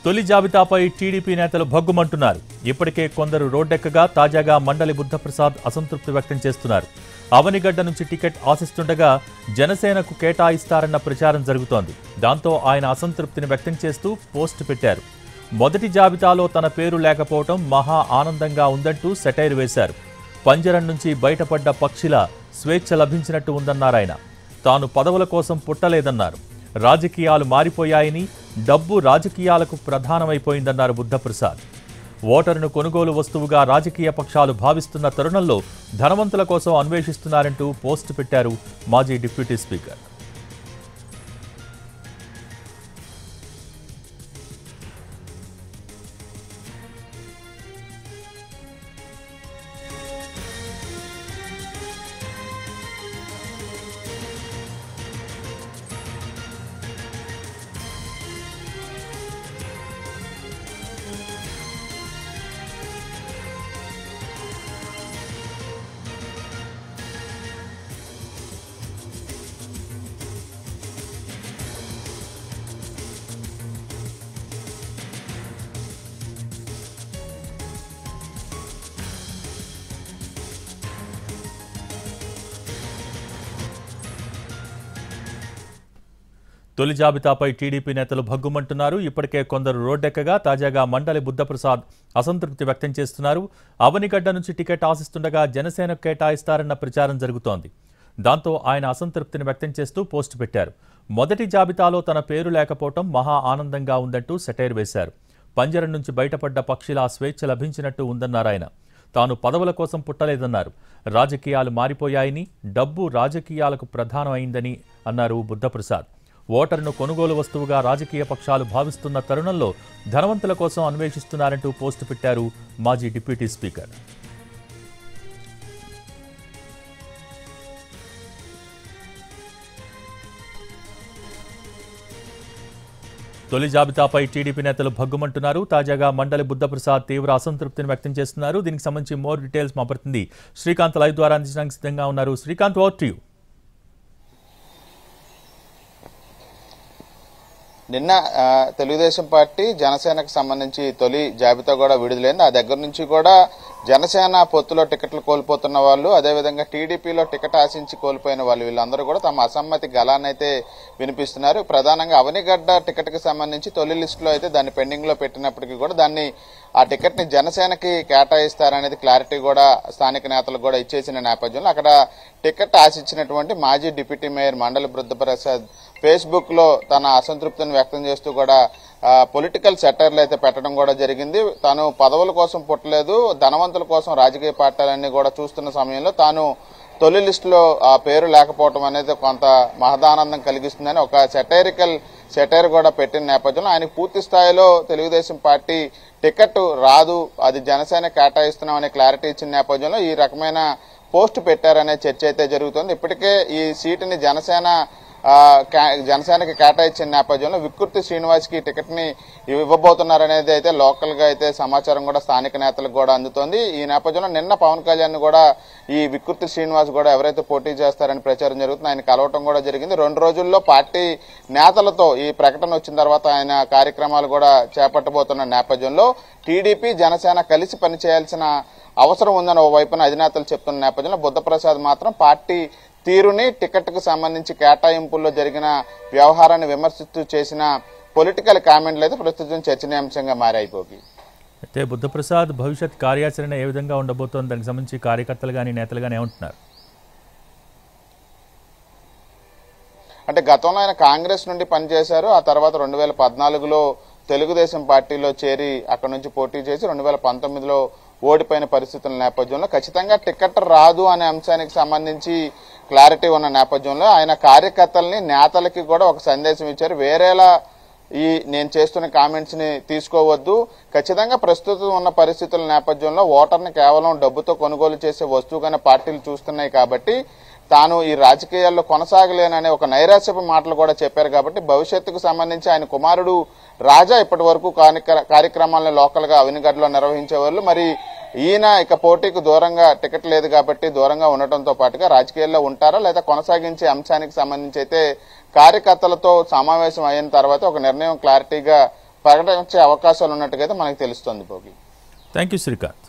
తొలి జాబితాపై టీడీపీ నేతలు భగ్గుమంటున్నారు. ఇప్పటికే కొందరు రోడ్డెక్కగా తాజాగా మండలి బుద్ధప్రసాద్ అసంతృప్తి వ్యక్తం చేస్తున్నారు. అవనిగడ్డ నుంచి టికెట్ ఆశిస్తుండగా జనసేనకు కేటాయిస్తారన్న ప్రచారం జరుగుతోంది. దాంతో ఆయన అసంతృప్తిని వ్యక్తం చేస్తూ పోస్ట్ పెట్టారు. మొదటి జాబితాలో తన పేరు లేకపోవడం మహా ఆనందంగా ఉందంటూ సెటైర్ వేశారు. పంజరం నుంచి బయటపడ్డ పక్షిలా స్వేచ్ఛ లభించినట్టు ఉందన్నారాయన. తాను పదవుల కోసం పుట్టలేదన్నారు. రాజకీయాలు మారిపోయాయని, డబ్బు రాజకీయాలకు ప్రధానమైపోయిందన్నారు బుద్ధప్రసాద్. ఓటరును కొనుగోలు వస్తువుగా రాజకీయ పక్షాలు భావిస్తున్న తరుణంలో ధనవంతుల కోసం అన్వేషిస్తున్నారంటూ పోస్ట్ పెట్టారు మాజీ డిప్యూటీ స్పీకర్. తొలి జాబితాపై టీడీపీ నేతలు భగ్గుమంటున్నారు. ఇప్పటికే కొందరు రోడ్డెక్కగా తాజాగా మండలి బుద్ధప్రసాద్ అసంతృప్తి వ్యక్తం చేస్తున్నారు. అవనిగడ్డ నుంచి టికెట్ ఆశిస్తుండగా జనసేనకు కేటాయిస్తారన్న ప్రచారం జరుగుతోంది. దాంతో ఆయన అసంతృప్తిని వ్యక్తం చేస్తూ పోస్ట్ పెట్టారు. మొదటి జాబితాలో తన పేరు లేకపోవడం మహా ఆనందంగా ఉందంటూ సెటైర్ వేశారు. పంజరం నుంచి బయటపడ్డ పక్షిలా స్వేచ్ఛ లభించినట్టు ఉందన్నారాయన. తాను పదవుల కోసం పుట్టలేదన్నారు. రాజకీయాలు మారిపోయాయని, డబ్బు రాజకీయాలకు ప్రధానం అయిందని అన్నారు బుద్ధప్రసాద్. ఓటరును కొనుగోలు వస్తువుగా రాజకీయ పక్షాలు భావిస్తున్న తరుణంలో ధనవంతుల కోసం అన్వేషిస్తున్నారంటూ పోస్టు పెట్టారు మాజీ డిప్యూటీ స్పీకర్. తొలి జాబితాపై టీడీపీ నేతలు భగ్గుమంటున్నారు. తాజాగా మండలి బుద్ధప్రసాద్ తీవ్ర అసంతృప్తిని వ్యక్తం చేస్తున్నారు. దీనికి సంబంధించి మోర్ డీటెయిల్స్ మా ప్రతినిధి శ్రీకాంత్ లైవ్ ద్వారా అందించడానికి సిద్ధంగా ఉన్నారు. Srikanth, over to you. నిన్న తెలుగుదేశం పార్టీ జనసేనకు సంబంధించి తొలి జాబితా కూడా విడుదలైంది. ఆ దగ్గర నుంచి కూడా జనసేన పొత్తులో టికెట్లు కోల్పోతున్న వాళ్ళు, అదేవిధంగా టీడీపీలో టికెట్ ఆశించి కోల్పోయిన వాళ్ళు, వీళ్ళందరూ కూడా తమ అసమ్మతి గళాన్నైతే వినిపిస్తున్నారు. ప్రధానంగా అవనిగడ్డ టికెట్కి సంబంధించి తొలి లిస్టులో అయితే దాన్ని పెండింగ్ లో పెట్టినప్పటికీ కూడా ఆ టికెట్ ని జనసేనకి కేటాయిస్తారనేది క్లారిటీ కూడా స్థానిక నేతలకు కూడా ఇచ్చేసిన నేపథ్యంలో అక్కడ టికెట్ ఆశించినటువంటి మాజీ డిప్యూటీ మేయర్ మండలి బుద్ధప్రసాద్ ఫేస్బుక్ లో తన అసంతృప్తిని వ్యక్తం చేస్తూ కూడా పొలిటికల్ సెటైర్లు అయితే పెట్టడం కూడా జరిగింది. తాను పదవుల కోసం పుట్టలేదు, ధనవంతుల కోసం రాజకీయ పార్టీలన్నీ కూడా చూస్తున్న సమయంలో తాను తొలి లిస్టులో ఆ పేరు లేకపోవడం అనేది కొంత మహదానందం కలిగిస్తుందని ఒక సెటైర్ కూడా పెట్టిన నేపథ్యంలో ఆయనకు పూర్తి స్థాయిలో తెలుగుదేశం పార్టీ టికెట్ రాదు, అది జనసేన కేటాయిస్తున్నామనే క్లారిటీ ఇచ్చిన నేపథ్యంలో ఈ రకమైన పోస్ట్ పెట్టారనే చర్చ అయితే జరుగుతుంది. ఇప్పటికే ఈ సీటుని జనసేనకి కేటాయించిన నేపథ్యంలో వికృతి శ్రీనివాస్ కి టికెట్ ని ఇవ్వబోతున్నారనేది అయితే లోకల్ గా అయితే సమాచారం కూడా స్థానిక నేతలకు కూడా అందుతోంది. ఈ నేపథ్యంలో నిన్న పవన్ కళ్యాణ్ కూడా ఈ వికృతి శ్రీనివాస్ కూడా ఎవరైతే పోటీ చేస్తారని ప్రచారం జరుగుతుంది, ఆయన కలవటం కూడా జరిగింది. 2 రోజుల్లో పార్టీ నేతలతో ఈ ప్రకటన వచ్చిన తర్వాత ఆయన కార్యక్రమాలు కూడా చేపట్టబోతున్న నేపథ్యంలో టీడీపీ జనసేన కలిసి పనిచేయాల్సిన అవసరం ఉందని ఓవైపున అధినేతలు చెప్తున్న నేపథ్యంలో బుద్ధప్రసాద్ మాత్రం పార్టీ తీరుని, టికెట్ కు సంబంధించి కేటాయింపుల్లో జరిగిన వ్యవహారాన్ని విమర్శిస్తూ చేసిన పొలిటికల్ కామెంట్లు అయితే ప్రస్తుతం చర్చనీయాంశంగా మారాయిపోయి. అయితే బుద్ధప్రసాద్ భవిష్యత్ కార్యాచరణ ఏ విధంగా ఉండబోతోంది, దానికి సంబంధించి కార్యకర్తలు కానీ నేతలు కానీ ఏమంటున్నారు? అంటే గతంలో ఆయన కాంగ్రెస్ నుండి పనిచేశారు. ఆ తర్వాత 2014లో తెలుగుదేశం పార్టీలో చేరి అక్కడ నుంచి పోటీ చేసి 2019లో ఓడిపోయిన పరిస్థితుల నేపథ్యంలో ఖచ్చితంగా టికెట్ రాదు అనే అంశానికి సంబంధించి క్లారిటీ ఉన్న నేపథ్యంలో ఆయన కార్యకర్తల్ని, నేతలకి కూడా ఒక సందేశం ఇచ్చారు. వేరేలా నేను చేస్తున్న కామెంట్స్ ని తీసుకోవద్దు, ఖచ్చితంగా ప్రస్తుతం ఉన్న పరిస్థితుల నేపథ్యంలో ఓటర్ని కేవలం డబ్బుతో కొనుగోలు చేసే వస్తువుగానే పార్టీలు చూస్తున్నాయి కాబట్టి తాను ఈ రాజకీయాల్లో కొనసాగలేననే ఒక నైరాశ్యపు మాటలు కూడా చెప్పారు. కాబట్టి భవిష్యత్తుకు సంబంధించి ఆయన కుమారుడు రాజా ఇప్పటి వరకు కార్యక్రమాలను లోకల్ గా అవనిగడ్డలో నిర్వహించేవాళ్ళు. మరి ఈయన ఇక పోటీకి దూరంగా టికెట్ లేదు కాబట్టి దూరంగా ఉండటంతో పాటుగా రాజకీయాల్లో ఉంటారా లేదా కొనసాగించే అంశానికి సంబంధించి అయితే కార్యకర్తలతో సమావేశం అయిన తర్వాత ఒక నిర్ణయం క్లారిటీగా ప్రకటించే అవకాశాలు ఉన్నట్టుగా మనకు తెలుస్తుంది భోగి. Thank you Srikanth.